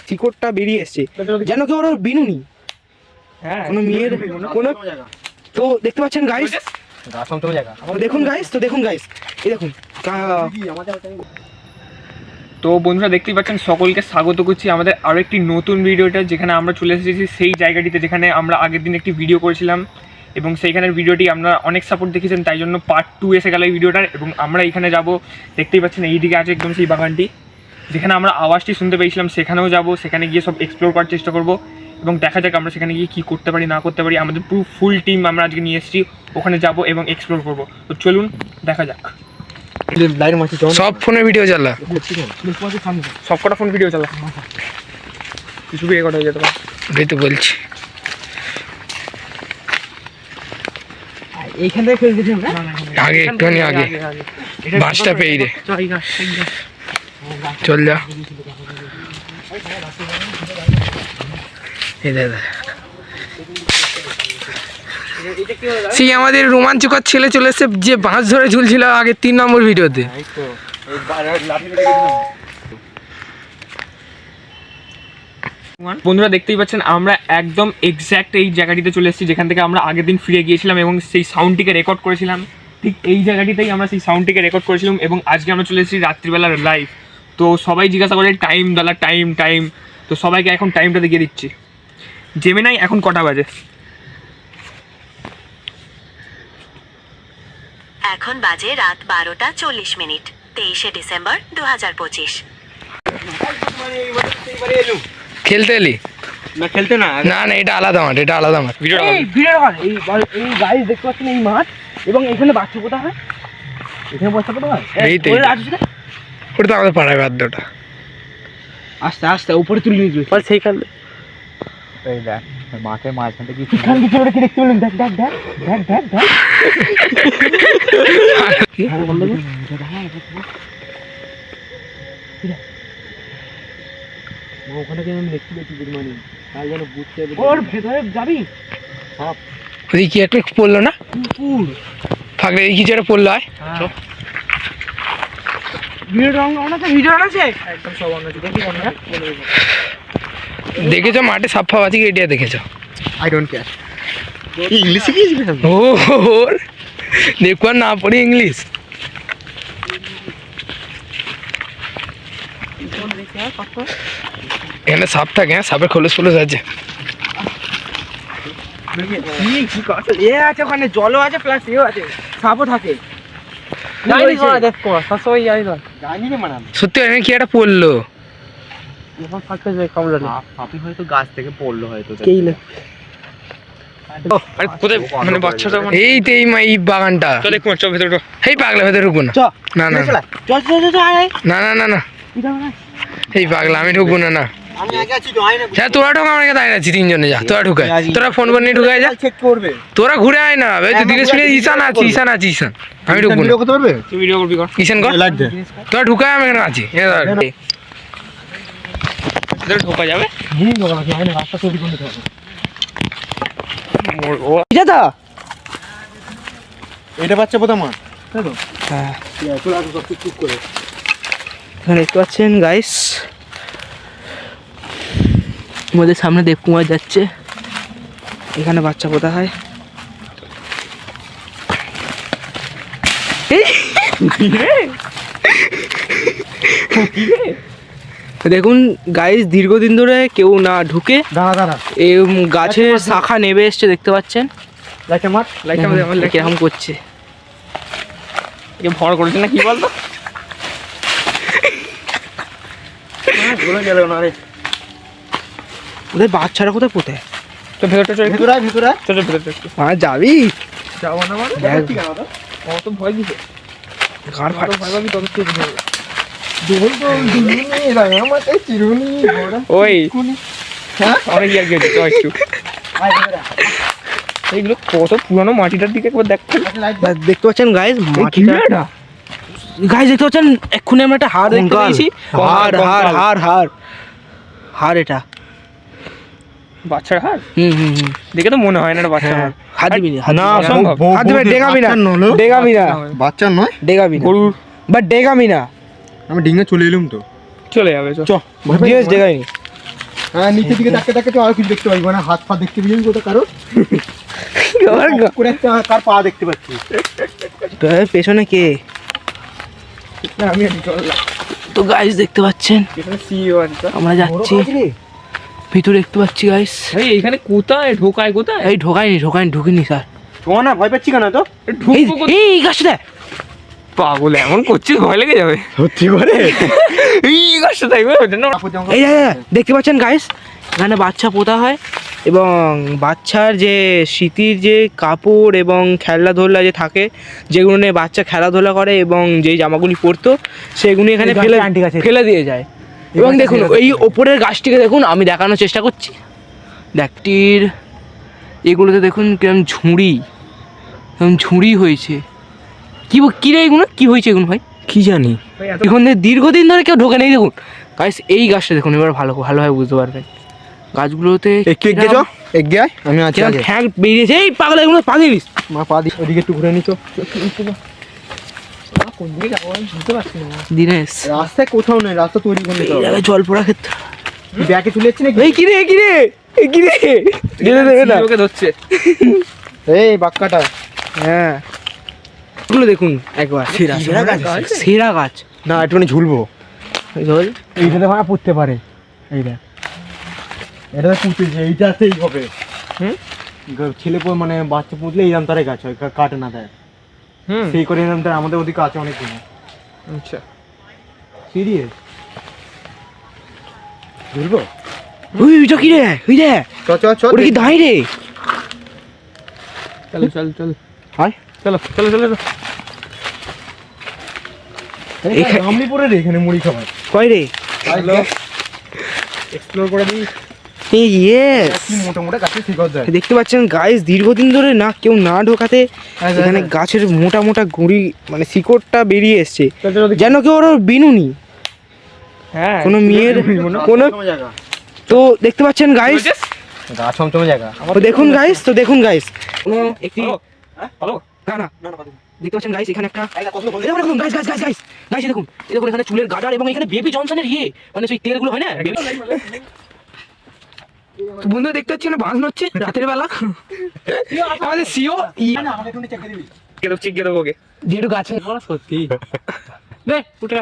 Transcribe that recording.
শিকড়টা বেরিয়ে এসছে যেন কেউ ওর বিনুনি কোনো মেয়ের কোনো। তো দেখতে পাচ্ছেন গাইস, দেখুন গাইস, তো দেখুন গাইস, এই দেখুন। তো বন্ধুরা দেখতেই পাচ্ছেন, সকলকে স্বাগত করছি আমাদের আরও একটি নতুন ভিডিওটা, যেখানে আমরা চলে এসেছি সেই জায়গাটিতে যেখানে আমরা আগের দিন একটি ভিডিও করেছিলাম এবং সেইখানের ভিডিওটি আপনারা অনেক সাপোর্ট দেখেছেন, তাই জন্য পার্ট 2 এসে গেল এই ভিডিওটার। এবং আমরা এখানে যাব, দেখতেই পাচ্ছেন এইদিকে আছে একদম সেই বাগানটি যেখানে আমরা আওয়াজটি শুনতে পেয়েছিলাম, সেখানেও যাব, সেখানে গিয়ে সব এক্সপ্লোর করার চেষ্টা করব এবং দেখা যাক আমরা সেখানে গিয়ে কী করতে পারি না করতে পারি। আমাদের পুরো ফুল টিম আমরা আজকে নিয়ে এসেছি, ওখানে যাব এবং এক্সপ্লোর করব। তো চলুন দেখা যাক। সব ফোনে ভিডিও চালা, সব কটা ফোন ভিডিও চালা, কিছু বিয়ে করা হয়ে যেতে পারে। এই তো বলছি এইখান থেকে ফেলে দিয়েছি আমরা আগে, একটুখানি আগে বাসটা পেয়ে রে, চল যা। এই দাদা সেই আমাদের রোমাঞ্চকর ছেলে চলে এসেছে, যে বাঁশ ধরে ঝুলছিল আগে 3 নম্বর ভিডিওতে। বন্ধুরা দেখতেই পাচ্ছেন আমরা একদম এক্স্যাক্ট এই জায়গাটিতে চলে এসেছি যেখান থেকে আমরা আগের দিন ফিরে গিয়েছিলাম এবং সেই সাউন্ডটিকে রেকর্ড করেছিলাম। ঠিক এই জায়গাটিতেই আমরা সেই সাউন্ডটিকে রেকর্ড করেছিলাম এবং আজকে আমরা চলে এসেছি রাত্রিবেলার লাইভ। তো সবাই জিজ্ঞাসা করে টাইম দাদা, টাইম। তো সবাইকে এখন টাইমটা দেখিয়ে দিচ্ছি। জেমিনাই এখন কটা বাজে? এখন বাজে রাত 12:40, 23শে ডিসেম্বর 2025। খেলতে এলি না? খেলতে না, না না, এটা আলাদা মাঠ, এটা আলাদা মাঠ। ভিডিও এই গাইস দেখতে পাচ্ছেন এই মাঠ, এবং এখানে বাচ্চা কোথা হয়, এখানে বাচ্চা কোথা হয়, এই তো ওটা তো আমাদের পাড়ায় বাদ্যটা। আস্তে আস্তে উপরে তুলে নিয়ে যাবে সেইখানে। এই দেখ মাঠের মাঝখানে কি এখানে কিছু ওটা কি দেখতে পেলেন? দেখ দেখ দেখ দেখ দেখ দেখ ওখানে কি আমি দেখতে পেয়েছি বুঝমানি, তাই যেন বুঝতে হবে ওর ভেতরে যাবি। সাপ ওই কি একটা পড়লো না কুকুর থাকলে, এই কিছু একটা পড়লো। হয় ভিডিও আছে একদম সব অন্য দেখি আমরা দেখেছো মাঠে সাপ ফাপ আছে কি? এটা দেখেছো? I don't care. ইংলিশ শিখিয়েছিস? ও দেখো না পড়ি ইংলিশ। এখানে সাপ থাকে, হ্যাঁ সাপের খোলস আছে। এ আছে ওখানে, জলও আছে প্লাস এও আছে, সাপও থাকে। সত্যি এখানে কি একটা পড়লো? হয়তো গাছ থেকে পড়লো হয়তো। মানে বাচ্চাটা এই তো এই বাগানটা দেখুন, চল ভেতরে ঢোক। এই পাগলা ভেতরে ঢুকবো না, না না না না না না, এই পাগলা আমি ঢুকবো না। না হ্যাঁ তোরা ঢোকা, আমার কাছে দাঁড়িয়ে আছি তিনজনে, যা তোরা ঢুকায়, তোরা ফোন করে নিয়ে ঢুকায় যা, তোরা ঘুরে আয় না। ধীরে সুরে ঈশান আছে, ঈশান আমি ঢুকবো না। ভিডিও করবি কর, ঈশান কর, তোরা ঢুকায়, আমি এখানে আছি। ঢোকা যাবে এটা বাচ্চা বোধ আমার। হ্যাঁ এখানে দেখতে পাচ্ছেন গাইস, আমাদের সামনে দেবকুমার যাচ্ছে, এখানে বাচ্চা পোতা হয়। দেখুন গাইস, দীর্ঘদিন ধরে কেউ না ঢুকে এই গাছের শাখা নেবে এসছে, দেখতে পাচ্ছেন কিরকম করছে। ভর করেছে না কি বলতো? ওদের বাচ্চারা কোথায় পোতায়? তো ভেতরে যাবি? যাবো না মানে অত ভয় দিছে, কার ভয় পাবি তত তুই ওই অনেক ইয়ার গেছে তো একটু। এইগুলো কত পুরানো মাটিটার দিকে একবার দেখতে পাচ্ছেন গাইস, মাটিটা গাইস দেখতে পাচ্ছেন, এক্ষুনি আমরা একটা হাড় দেখতে পেয়েছি। হাড় এটা বাচ্চার হাড়। দেখে তো মনে হয় না বাচ্চা হাড়। হাত দিবি না, হাত দিবি ডেগাবি না, বাচ্চা নয়, ডেগাবি না গরুর বাট ডেগাবি না। আমি ডিঙে চলে এলুম তো। চলে যাবে চ। জিজ্ঞেস দেখায়নি। হ্যাঁ নিচের দিকে তাকে তাকে তো আর কিছু দেখতে পাইবো না, হাত পা দেখতে পেয়েছি কোথাও কারো করে একটা কার পা দেখতে পাচ্ছি। পেছনে কে? আমি চললাম। তো গাইস দেখতে পাচ্ছেন এখানে সিইও আছে। আমরা যাচ্ছি ভিতরে, দেখতে পাচ্ছি গাইস। ভাই এখানে কোথায় ঢোকায় কোথায়? এই ঢোকায়নি ঢুকিনি স্যার। শোনো না, ভয় পাচ্ছি কেন তো? ঢুকবো কোথায়? এই গাছটা দেখ। পাগল এমন করছিস ভয় লেগে যাবে। সত্যি করে এই গাছটা তাই না? এই দেখতে পাচ্ছেন গাইস, এখানে বাচ্চা পোতা হয় এবং বাচ্চার যে স্মৃতির যে কাপড় এবং খেলাধুলা যে থাকে, যেগুলো নিয়ে বাচ্চা খেলাধুলা করে এবং যেই জামাগুলি পরতো সেগুলি এখানে এই ফেলে গাছটা আন্টি গাছের। ফেলে দিয়ে যায়। এবং গাছটা দেখুন ফেলে এই ওপরের গাছটিকে দেখুন, আমি দেখানোর চেষ্টা করছি। দেখটির এগুলোতে দেখুন কিরম ঝুড়ি হয়েছে। কি রে এগুলো কি হয়েছে এগুলো ভাই? কি জানি। এখন দীর্ঘদিন ধরে কেউ ঢোকে নেই। দেখুন গাইস এই গাছটা দেখুন, এবার ভালোভাবে বুঝতে পারবেন গাছগুলোতে একটু এগিয়ে যাও, এগিয়ে আয়, আমি আছি আগে। ফ্যাক বেরিয়েছে। এই পাগলা এগুলো পা দিলিস। মা পা দি, ওদিকে একটু ঘুরে নিচো। কোন দিকে যাবো আমি বুঝতে পারছি না। দিনেশ রাস্তায় কোথাও নেই, রাস্তা তৈরি করে নিতে এই হবে। জায়গায় জল পড়া ক্ষেত্রে ব্যাগে চলে যাচ্ছি নাকি? এই কিরে যেতে দেবে না। সিইওকে ধরছে। এই বাক্কাটা হ্যাঁ এগুলো দেখুন একবার সেরা গাছ। না একটুখানি ঝুলবো। জল এইটাতে ভাড়া পুঁততে পারে, এইটা এটাতে পুঁতেছে, এইটাতেই হবে। ছেলে মানে বাচ্চা পুঁতলে এই দাম তারে গাছ হয়, কাটে না দেয়। সেই করে এরকম তার আমাদের ওদিকে আছে অনেক দিন। আচ্ছা সিরিয়াস ঝুলবো। ওইটা কি রে? ওই রে চ চ চ, ওটা কি দাঁড়ি রে? চল হাই চলো। আমনি পরে রে এখানে মুড়ি খাবার। কয় রে? এক্সপ্লোর করে দিই। ইয়েস কি মোটা মোটা গাছে শিকড় দেয়। দেখতে পাচ্ছেন গাইস, দীর্ঘদিন ধরে না কেউ না ঢোকাতে এখানে গাছের মোটা মোটা গুঁড়ি মানে শিকড়টা বেরিয়ে এসছে, যেন কেউ ওর বিনুনি হ্যাঁ কোনো মেয়ের কোনো। জায়গা তো দেখতে পাচ্ছেন গাইস, গা ছমছমে জায়গা। তো দেখুন গাইস কোনো একটি হ্যালো না দেখতে পাচ্ছেন গাইস, এখানে একটা দেখুন গাইস দেখুন এখানে চুলের গাডার এবং এখানে বেবি জনসনের মানে সেই তেলগুলো হয় না বন্ধু দেখতে পাচ্ছি না বাঁধন হচ্ছে রাতের বেলা। আমাদের সিও আমাকে একটু চেক দিবি। চিকে দেবো ওকে। যেটু গাছে সত্যি রে উঠে